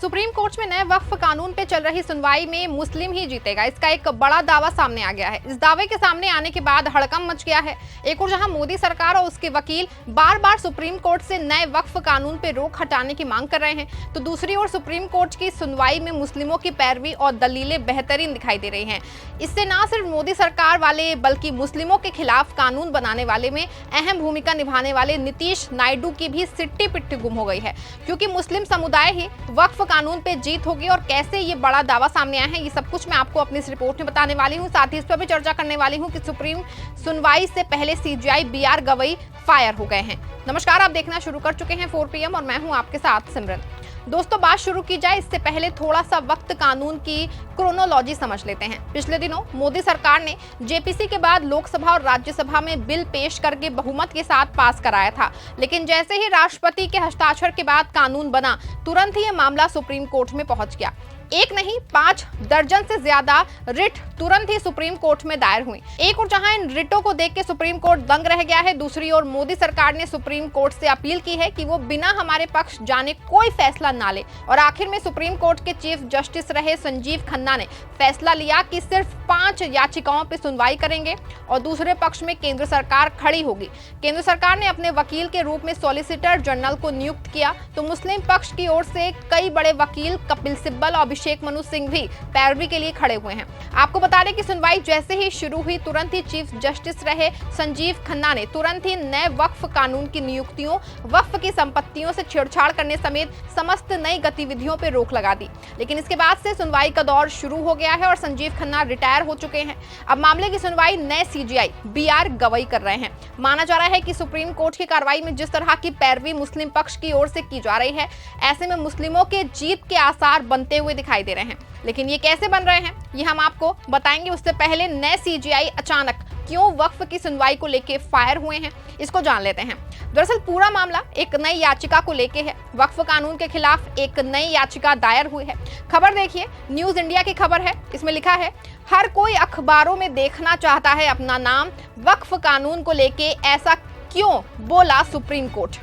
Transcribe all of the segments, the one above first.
Supreme court में नए वक्फ कानून पे चल रही सुनवाई में मुस्लिम ही जीतेगा, इसका एक बड़ा दावा सामने आ गया है। इस दावे के सामने आने के बाद हड़कंप मच गया है। एक और जहां मोदी सरकार और उसके वकील बार बार सुप्रीम कोर्ट से नए वक्फ कानून पे रोक हटाने की मांग कर रहे हैं, तो दूसरी ओर सुप्रीम कोर्ट की सुनवाई में मुस्लिमों की पैरवी और दलीलें बेहतरीन दिखाई दे रही हैं। इससे न सिर्फ मोदी सरकार वाले बल्कि मुस्लिमों के खिलाफ कानून बनाने वाले में अहम भूमिका निभाने वाले नीतीश नायडू की भी सिट्टी पिट्टी गुम हो गई है, क्योंकि मुस्लिम समुदाय ही वक्फ कानून पे जीत होगी। और कैसे ये बड़ा दावा सामने आया है, ये सब कुछ मैं आपको अपनी इस रिपोर्ट में बताने वाली हूँ। साथ ही इस पर भी चर्चा करने वाली हूँ कि सुप्रीम सुनवाई से पहले सीजीआई बीआर गवई फायर हो गए हैं। नमस्कार, आप देखना शुरू कर चुके हैं 4 PM और मैं हूँ आपके साथ सिमरन। दोस्तों, बात शुरू की जाए इससे पहले थोड़ा सा वक्त कानून की क्रोनोलॉजी समझ लेते हैं। पिछले दिनों मोदी सरकार ने जेपीसी के बाद लोकसभा और राज्यसभा में बिल पेश करके बहुमत के साथ पास कराया था, लेकिन जैसे ही राष्ट्रपति के हस्ताक्षर के बाद कानून बना, तुरंत ही यह मामला सुप्रीम कोर्ट में पहुंच गया। एक नहीं 5 दर्जन से ज्यादा रिट तुरंत ही सुप्रीम कोर्ट में दायर हुई। एक और जहां इन रिटों को देख के सुप्रीम कोर्ट दंग रह गया है, दूसरी ओर मोदी सरकार ने सुप्रीम कोर्ट से अपील की है कि वो बिना हमारे पक्ष जाने कोई फैसला ना ले। और आखिर में सुप्रीम कोर्ट के चीफ जस्टिस रहे संजीव खन्ना ने फैसला लिया कि सिर्फ 5 याचिकाओं पर सुनवाई करेंगे और दूसरे पक्ष में केंद्र सरकार खड़ी होगी। केंद्र सरकार ने अपने वकील के रूप में सॉलिसिटर जनरल को नियुक्त किया, तो मुस्लिम पक्ष की ओर से कई बड़े वकील कपिल सिब्बल और अभिषेक मनु सिंह भी पैरवी के लिए खड़े हुए हैं। आपको बता दें कि सुनवाई जैसे ही शुरू हुई, तुरंत ही चीफ जस्टिस रहे संजीव खन्ना ने तुरंत ही नए वक्फ कानून की नियुक्तियों, वक्फ की संपत्तियों से छेड़छाड़ करने समेत समस्त नई गतिविधियों पर रोक लगा दी। लेकिन इसके बाद से सुनवाई का दौर शुरू हो गया है और संजीव खन्ना रिटायर हो चुके हैं। अब मामले की सुनवाई नए सीजीआई बीआर गवई कर रहे हैं। माना जा रहा है कि सुप्रीम कोर्ट की कार्रवाई में जिस तरह की पैरवी मुस्लिम पक्ष की ओर से की जा रही है, ऐसे में मुस्लिमों के जीत के आसार बनते हुए दिखाई दे रहे हैं। लेकिन ये कैसे बन रहे हैं, ये हम आपको बताएंगे। उससे पहले नए सीजीआई अचानक क्यों वक्फ की सुनवाई को लेके फायर हुए हैं, इसको जान लेते हैं। दरअसल पूरा मामला एक नई याचिका को लेके है। वक्फ कानून के खिलाफ एक नई याचिका दायर हुई है। खबर देखिए, न्यूज इंडिया की खबर है। इसमें लिखा है, हर कोई अखबारों में देखना चाहता है अपना नाम, वक्फ कानून को लेके ऐसा क्यों बोला सुप्रीम कोर्ट।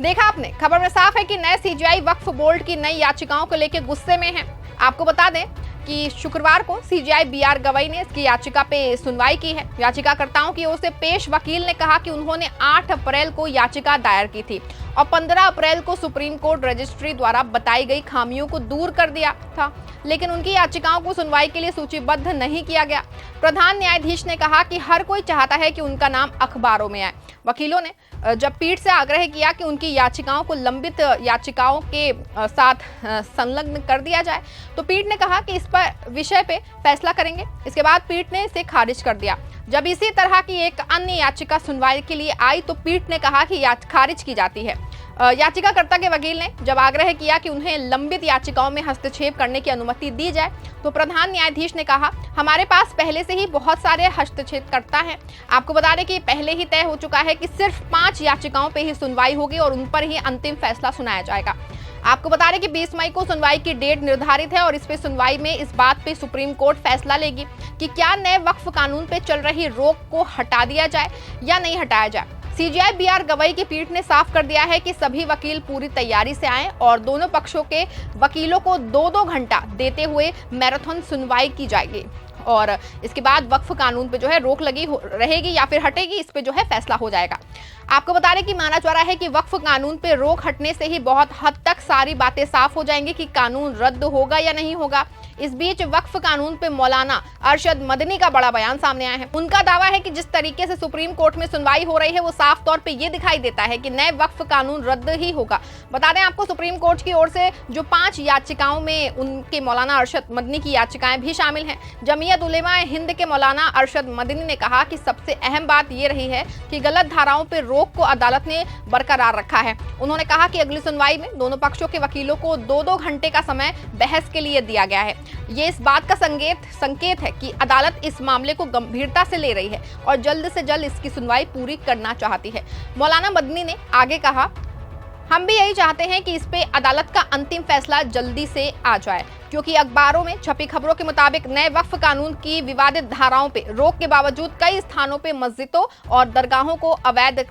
देखा आपने, खबर में साफ है कि नए सीजीआई वक्फ बोर्ड की नई याचिकाओं को लेकर गुस्से में है। आपको बता दें कि शुक्रवार को सीजीआई बीआर गवई ने इसकी याचिका पे सुनवाई की है। याचिकाकर्ताओं की ओर से पेश वकील ने कहा कि उन्होंने 8 अप्रैल को याचिका दायर की थी और 15 अप्रैल को सुप्रीम कोर्ट रजिस्ट्री द्वारा बताई गई खामियों को दूर कर दिया था, लेकिन उनकी याचिकाओं को सुनवाई के लिए सूचीबद्ध नहीं किया गया। प्रधान न्यायाधीश ने कहा कि हर कोई चाहता है कि उनका नाम अखबारों में आए। वकीलों ने जब पीठ से आग्रह किया कि उनकी याचिकाओं को लंबित याचिकाओं के साथ संलग्न कर दिया जाए, तो पीठ ने कहा कि इस पर विषय पे फैसला करेंगे। इसके बाद पीठ ने इसे खारिज कर दिया। जब इसी तरह की एक अन्य याचिका सुनवाई के लिए आई, तो पीठ ने कहा कि खारिज की जाती है। याचिकाकर्ता के वकील ने जब आग्रह किया कि उन्हें लंबित याचिकाओं में हस्तक्षेप करने की अनुमति दी जाए, तो प्रधान न्यायाधीश ने कहा, हमारे पास पहले से ही बहुत सारे हस्तक्षेपकर्ता हैं। आपको बता दें कि पहले ही तय हो चुका है कि सिर्फ 5 याचिकाओं पे ही सुनवाई होगी और उन पर ही अंतिम फैसला सुनाया जाएगा। आपको बता दें कि 20 मई को सुनवाई की डेट निर्धारित है और इस पे सुनवाई में इस बात पे सुप्रीम कोर्ट फैसला लेगी कि क्या नए वक्फ कानून पे चल रही रोक को हटा दिया जाए या नहीं हटाया जाए। सीजीआई बीआर गवई की पीठ ने साफ कर दिया है कि सभी वकील पूरी तैयारी से आए और दोनों पक्षों के वकीलों को 2-2 घंटा देते हुए मैराथन सुनवाई की जाएगी और इसके बाद वक्फ कानून पे जो है रोक लगी रहेगी या फिर हटेगी, इस पे जो है फैसला हो जाएगा। आपको बता दें कि माना जा रहा है कि वक्फ कानून पे रोक हटने से ही बहुत हद तक सारी बातें साफ हो जाएंगी कि कानून रद्द होगा या नहीं होगा। इस बीच वक्फ कानून पे मौलाना अरशद मदनी का बड़ा बयान सामने आया है। उनका दावा है कि जिस तरीके से सुप्रीम कोर्ट में सुनवाई हो रही है, वो साफ तौर पे ये दिखाई देता है कि नए वक्फ कानून रद्द ही होगा। बता दें आपको, सुप्रीम कोर्ट की ओर से जो 5 याचिकाओं में उनके मौलाना अरशद मदनी की याचिकाएं भी शामिल हैं। जमीयत उलेमा हिंद के मौलाना अरशद मदनी ने कहा कि सबसे अहम बात ये रही है कि गलत धाराओं पर रोक को अदालत ने बरकरार रखा है। उन्होंने कहा कि अगली सुनवाई में दोनों पक्षों के वकीलों को 2-2 घंटे का समय बहस के लिए दिया गया है। ये इस बात का संकेत है कि अदालत इस मामले को गंभीरता से ले रही है और जल्द से जल्द इसकी सुनवाई पूरी करना चाहती है। मौलाना मदनी ने आगे कहा, हम भी यही चाहते हैं कि इस पे अदालत का अंतिम फैसला जल्दी से आ जाए, क्योंकि अखबारों में छपी खबरों के मुताबिक नए वक्फ कानून की विवादित धाराओं पे रोक के बावजूद कई स्थानों पे मस्जिदों और दरगाहों को अवैध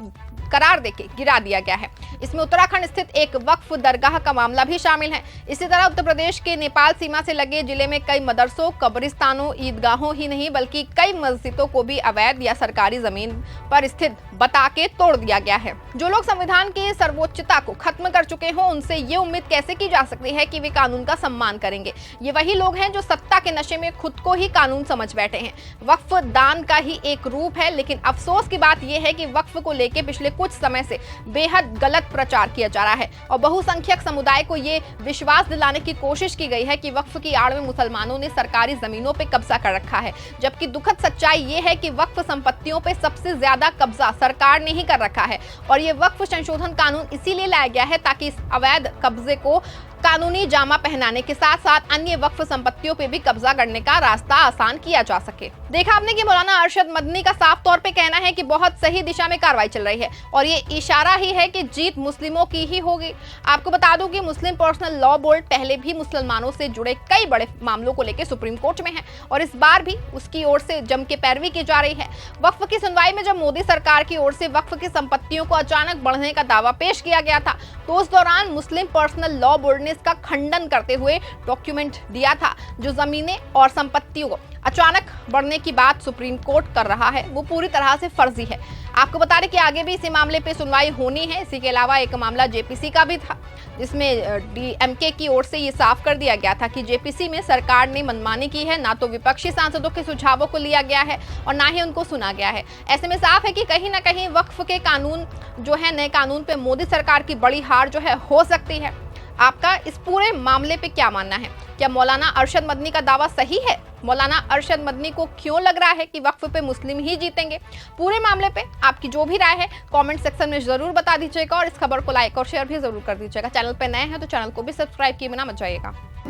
करार देके गिरा दिया गया है। इसमें उत्तराखंड स्थित एक वक्फ दरगाह का मामला भी शामिल है। इसी तरह उत्तर प्रदेश के नेपाल सीमा से लगे जिले में कई मदरसों, कब्रिस्तानों, ईदगाहों ही नहीं बल्कि कई मस्जिदों को भी अवैध या सरकारी जमीन पर स्थित बता के तोड़ दिया गया है। जो लोग संविधान की सर्वोच्चता को खत्म कर चुके हों, उनसे ये उम्मीद कैसे की जा सकती है कि वे कानून का सम्मान करेंगे। ये वही लोग हैं जो सत्ता के नशे में खुद को ही कानून समझ बैठे हैं। वक्फ दान का ही एक रूप है, लेकिन अफसोस की बात यह है कि वक्फ को लेकर पिछले कुछ समय से बेहद गलत प्रचार किया जा रहा है और बहुसंख्यक समुदाय को ये विश्वास दिलाने की कोशिश की गई है कि वक्फ की आड़ में मुसलमानों ने सरकारी जमीनों पर कब्जा कर रखा है, जबकि दुखद सच्चाई ये है कि वक्फ संपत्तियों पर सबसे ज्यादा कब्जा सरकार ने ही कर रखा है। और ये वक्फ संशोधन कानून इसीलिए लाया गया है ताकि इस अवैध कब्जे को कानूनी जामा पहनाने के साथ साथ अन्य वक्फ संपत्तियों पे भी कब्जा करने का रास्ता आसान किया जा सके। देखा आपने कि मौलाना अरशद मदनी का साफ तौर पे कहना है कि बहुत सही दिशा में कार्रवाई चल रही है और ये इशारा ही है कि जीत मुस्लिमों की ही होगी। आपको बता दूं कि मुस्लिम पर्सनल लॉ बोर्ड पहले भी मुसलमानों से जुड़े कई बड़े मामलों को लेकर सुप्रीम कोर्ट में है और इस बार भी उसकी ओर से जम के पैरवी की जा रही है। वक्फ की सुनवाई में जब मोदी सरकार की ओर से वक्फ की संपत्तियों को अचानक बढ़ने का दावा पेश किया गया था तो उस दौरान मुस्लिम पर्सनल लॉ बोर्ड ने इसका खंडन करते हुए डॉक्यूमेंट दिया था। जो जमीनें और संपत्तियों को अचानक बढ़ने की बात सुप्रीम कोर्ट कर रहा है वो पूरी तरह से फर्जी है। आपको बता दें कि आगे भी इसी मामले पे सुनवाई होनी है। इसी के अलावा एक मामला जेपीसी का भी था जिसमें डीएमके की ओर से ये साफ कर दिया गया था कि जेपीसी में सरकार ने मनमानी की है, ना तो विपक्षी सांसदों के सुझावों को लिया गया है और ना ही उनको सुना गया है। ऐसे में साफ है कि कहीं ना कहीं वक्फ के कानून जो है नए कानून पे मोदी सरकार की बड़ी हार जो है हो सकती है। आपका इस पूरे मामले पे क्या मानना है? क्या मौलाना अरशद मदनी का दावा सही है? मौलाना अरशद मदनी को क्यों लग रहा है कि वक्फ पे मुस्लिम ही जीतेंगे? पूरे मामले पे आपकी जो भी राय है कमेंट सेक्शन में जरूर बता दीजिएगा और इस खबर को लाइक और शेयर भी जरूर कर दीजिएगा। चैनल पे नए हैं तो चैनल को भी सब्सक्राइब किए बिना मत जाइएगा।